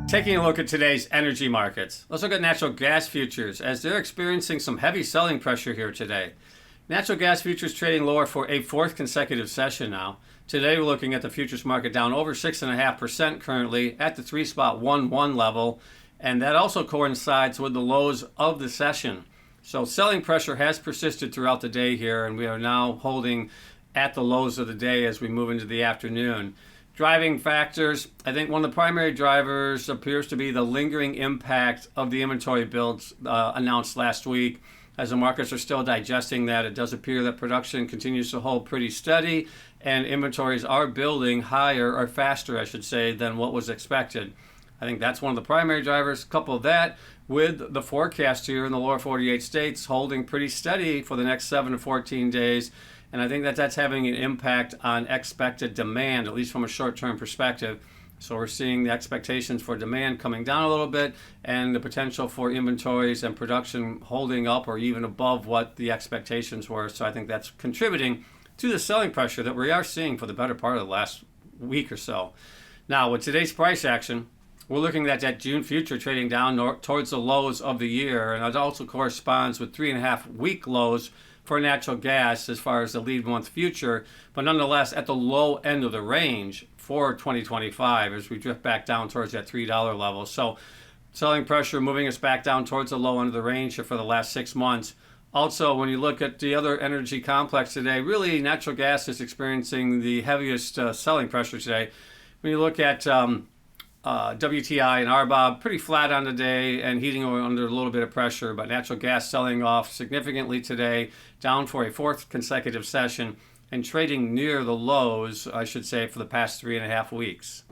Taking a look at today's energy markets, let's look at natural gas futures as they're experiencing some heavy selling pressure here today. Natural gas futures trading lower for a fourth consecutive session now. Today we're looking at the futures market down over 6.5% currently at the 3.11 level, and that also coincides with the lows of the session. So selling pressure has persisted throughout the day here, and we are now holding at the lows of the day as we move into the afternoon. Driving factors, I think one of the primary drivers appears to be the lingering impact of the inventory builds announced last week. As the markets are still digesting that, it does appear that production continues to hold pretty steady and inventories are building higher, or faster I should say, than what was expected. I think that's one of the primary drivers. Couple that with the forecast here in the lower 48 states holding pretty steady for the next 7 to 14 days. And I think that that's having an impact on expected demand, at least from a short-term perspective. So we're seeing the expectations for demand coming down a little bit and the potential for inventories and production holding up or even above what the expectations were. So I think that's contributing to the selling pressure that we are seeing for the better part of the last week or so. Now, with today's price action, we're looking at that June future trading down towards the lows of the year, and it also corresponds with 3.5-week lows for natural gas as far as the lead month future, but nonetheless at the low end of the range for 2025 as we drift back down towards that $3 level. So selling pressure moving us back down towards the low end of the range here for the last 6 months. Also, when you look at the other energy complex today, really natural gas is experiencing the heaviest selling pressure today. When you look at WTI and RBOB, pretty flat on the day and heating under a little bit of pressure, but natural gas selling off significantly today, down for a fourth consecutive session and trading near the lows, I should say, for the past 3.5 weeks.